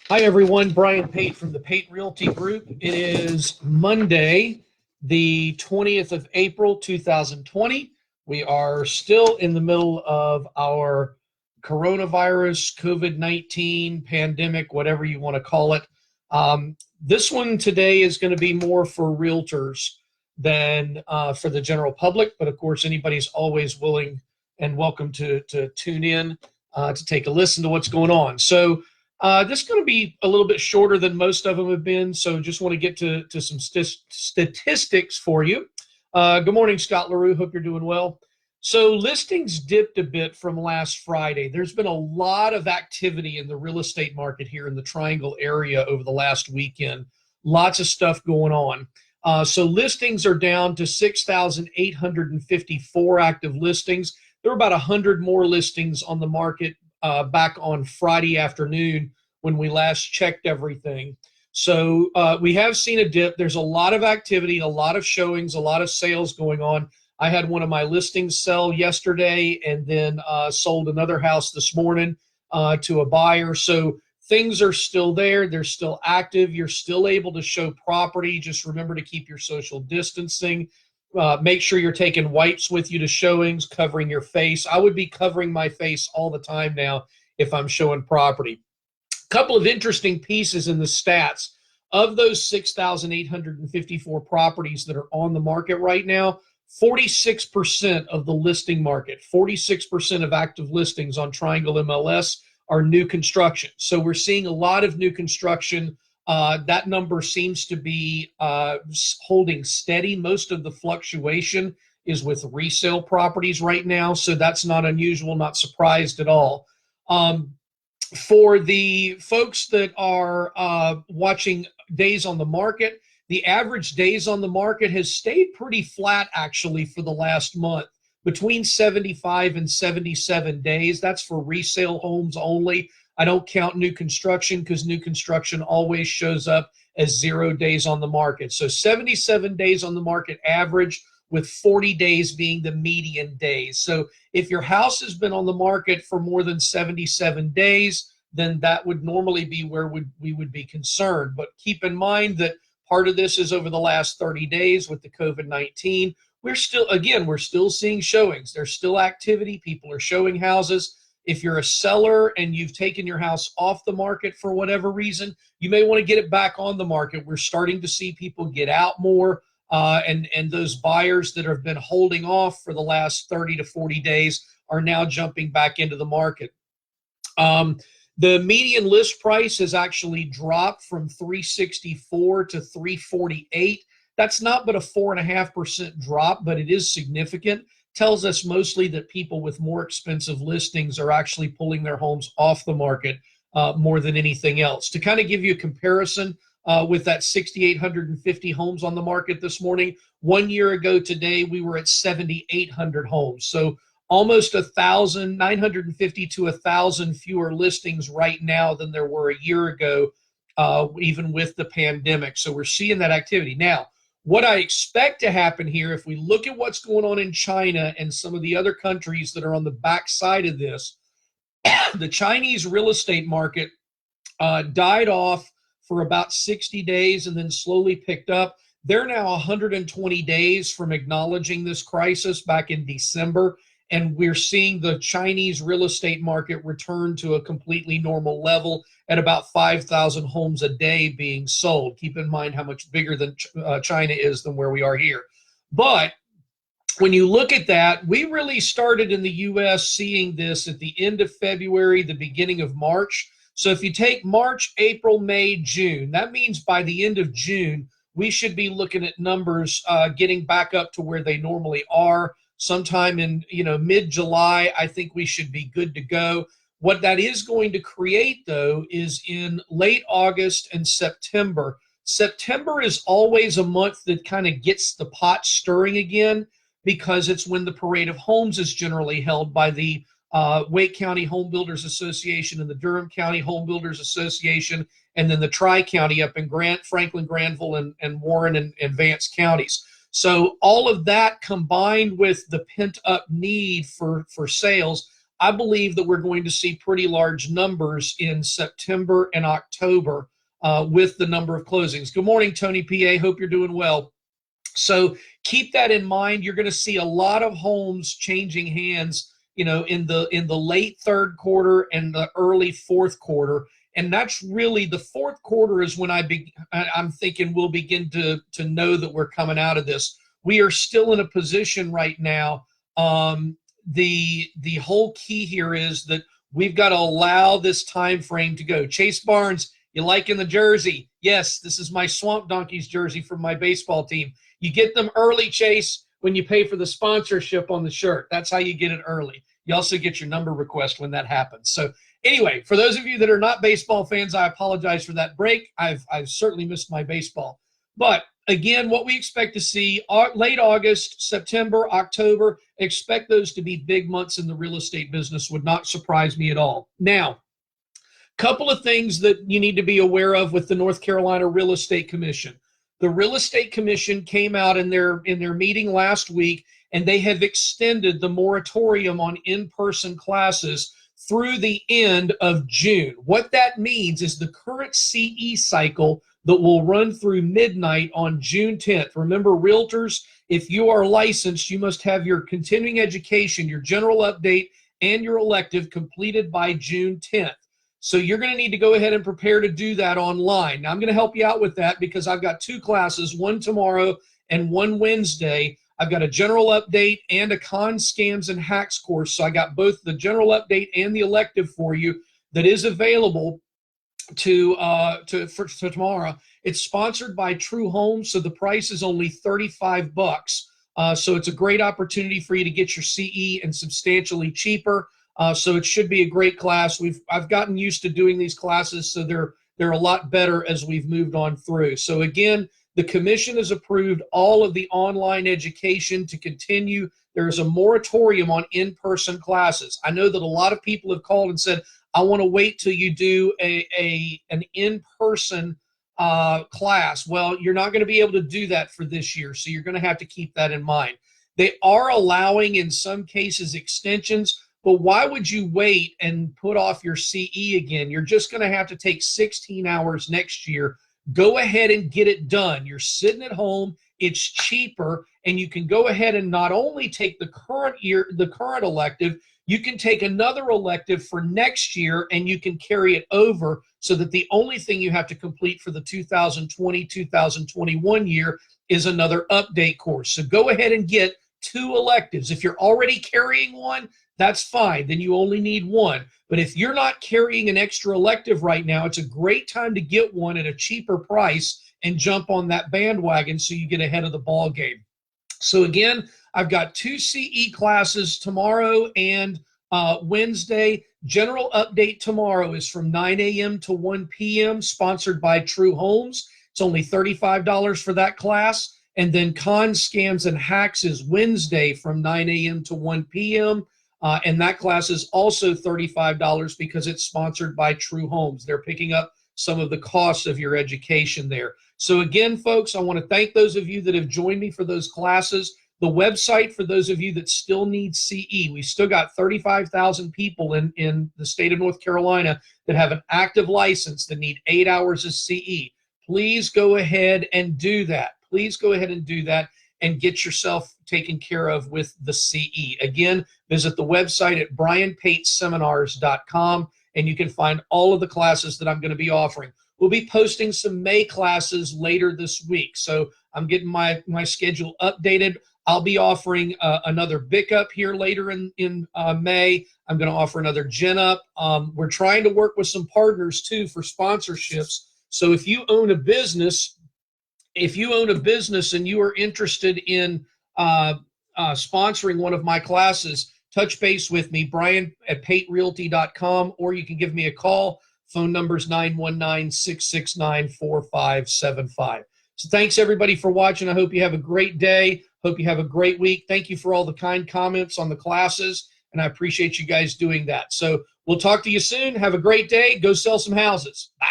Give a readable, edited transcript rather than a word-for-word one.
Hi, everyone. Brian Pate from the Pate Realty Group. It is Monday, the 20th of April, 2020. We are still in the middle of our coronavirus, COVID-19 pandemic, whatever you want to call it. This one today is going to be more for realtors than for the general public. But of course, anybody's always willing and welcome to tune in to take a listen to what's going on. So, this is going to be a little bit shorter than most of them have been, so just want to get to some statistics for you. Good morning, Scott LaRue. Hope you're doing well. So listings dipped a bit from last Friday. There's been a lot of activity in the real estate market here in the Triangle area over the last weekend. Lots of stuff going on. So listings are down to 6,854 active listings. There were about 100 more listings on the market back on Friday afternoon when we last checked everything. So we have seen a dip. There's a lot of activity, a lot of showings, a lot of sales going on. I had one of my listings sell yesterday and then sold another house this morning to a buyer. So things are still there. They're still active. You're still able to show property. Just remember to keep your social distancing. Make sure you're taking wipes with you to showings, covering your face. I would be covering my face all the time now if I'm showing property. Couple of interesting pieces in the stats. Of those 6,854 properties that are on the market right now, 46% of the listing market, 46% of active listings on Triangle MLS are new construction. So we're seeing a lot of new construction. That number seems to be holding steady. Most of the fluctuation is with resale properties right now, so that's not unusual, not surprised at all. For the folks that are watching days on the market, the average days on the market has stayed pretty flat actually for the last month, between 75 and 77 days. That's for resale homes only. I don't count new construction because new construction always shows up as 0 days on the market. So 77 days on the market average, with 40 days being the median days. So if your house has been on the market for more than 77 days, then that would normally be where we would be concerned. But keep in mind that part of this is over the last 30 days with the COVID-19. We're still seeing showings. There's still activity. People are showing houses. If you're a seller and you've taken your house off the market for whatever reason, you may want to get it back on the market. We're starting to see people get out more. And those buyers that have been holding off for the last 30 to 40 days are now jumping back into the market. The median list price has actually dropped from 364 to 348. That's not but a 4.5% drop, but it is significant. Tells us mostly that people with more expensive listings are actually pulling their homes off the market more than anything else. To kind of give you a comparison, with that 6,850 homes on the market this morning, 1 year ago today, we were at 7,800 homes. So almost 1,000, 950 to 1,000 fewer listings right now than there were a year ago, even with the pandemic. So we're seeing that activity. Now, what I expect to happen here, if we look at what's going on in China and some of the other countries that are on the backside of this, the Chinese real estate market died off for about 60 days and then slowly picked up. They're now 120 days from acknowledging this crisis back in December, and we're seeing the Chinese real estate market return to a completely normal level at about 5,000 homes a day being sold. Keep in mind how much bigger than China is than where we are here. But when you look at that, we really started in the U.S. seeing this at the end of February, the beginning of March. So if you take March, April, May, June, that means by the end of June, we should be looking at numbers getting back up to where they normally are. Sometime in mid-July, I think we should be good to go. What that is going to create, though, is in late August and September. September is always a month that kind of gets the pot stirring again because it's when the Parade of Homes is generally held by the Wake County Home Builders Association and the Durham County Home Builders Association, and then the Tri-County up in Franklin, Granville, and Warren and Vance counties. So all of that combined with the pent-up need for sales, I believe that we're going to see pretty large numbers in September and October with the number of closings. Good morning, Tony PA. Hope you're doing well. So keep that in mind. You're going to see a lot of homes changing hands, in the late third quarter and the early fourth quarter. And that's really the fourth quarter is when I'm thinking we'll begin to know that we're coming out of this. We are still in a position right now. The whole key here is that we've got to allow this time frame to go. Chase Barnes, you liking the jersey? Yes, this is my Swamp Donkeys jersey from my baseball team. You get them early, Chase, when you pay for the sponsorship on the shirt. That's how you get it early. You also get your number request when that happens. So anyway, for those of you that are not baseball fans, I apologize for that break. I've certainly missed my baseball. But again, what we expect to see late August, September, October, expect those to be big months in the real estate business. Would not surprise me at all. Now, couple of things that you need to be aware of with the North Carolina Real Estate Commission. The Real Estate Commission came out in their meeting last week, and they have extended the moratorium on in-person classes through the end of June. What that means is the current CE cycle that will run through midnight on June 10th. Remember, realtors, if you are licensed, you must have your continuing education, your general update, and your elective completed by June 10th. So you're going to need to go ahead and prepare to do that online. Now, I'm going to help you out with that because I've got two classes, one tomorrow and one Wednesday. I've got a general update and a cons, scams, and hacks course. So I got both the general update and the elective for you that is available for tomorrow. It's sponsored by True Homes, so the price is only $35. So it's a great opportunity for you to get your CE and substantially cheaper. So it should be a great class. I've gotten used to doing these classes, so they're a lot better as we've moved on through. So again, the commission has approved all of the online education to continue. There is a moratorium on in-person classes. I know that a lot of people have called and said, I want to wait till you do an in-person class. Well, you're not going to be able to do that for this year, so you're going to have to keep that in mind. They are allowing, in some cases, extensions, but why would you wait and put off your CE again? You're just going to have to take 16 hours next year. Go ahead and get it done. You're sitting at home. It's cheaper, and you can go ahead and not only take the current elective, you can take another elective for next year, and you can carry it over so that the only thing you have to complete for the 2020-2021 year is another update course. So go ahead and get two electives. If you're already carrying one, that's fine. Then you only need one. But if you're not carrying an extra elective right now, it's a great time to get one at a cheaper price and jump on that bandwagon so you get ahead of the ball game. So again, I've got two CE classes tomorrow and Wednesday. General update tomorrow is from 9 a.m. to 1 p.m., sponsored by True Homes. It's only $35 for that class. And then cons, scams, and hacks is Wednesday from 9 a.m. to 1 p.m., and that class is also $35 because it's sponsored by True Homes. They're picking up some of the costs of your education there. So again, folks, I want to thank those of you that have joined me for those classes. The website for those of you that still need CE, we still got 35,000 people in the state of North Carolina that have an active license that need 8 hours of CE. Please go ahead and do that. Please go ahead and do that and get yourself taken care of with the CE. Again, visit the website at brianpateseminars.com, and you can find all of the classes that I'm going to be offering. We'll be posting some May classes later this week, so I'm getting my schedule updated. I'll be offering another BIC up here later in May. I'm going to offer another Gen Up. We're trying to work with some partners, too, for sponsorships. So if you own a business, and you are interested in sponsoring one of my classes, touch base with me, Brian at paterealty.com, or you can give me a call. Phone number is 919-669-4575. So thanks, everybody, for watching. I hope you have a great day. Hope you have a great week. Thank you for all the kind comments on the classes, and I appreciate you guys doing that. So we'll talk to you soon. Have a great day. Go sell some houses. Bye.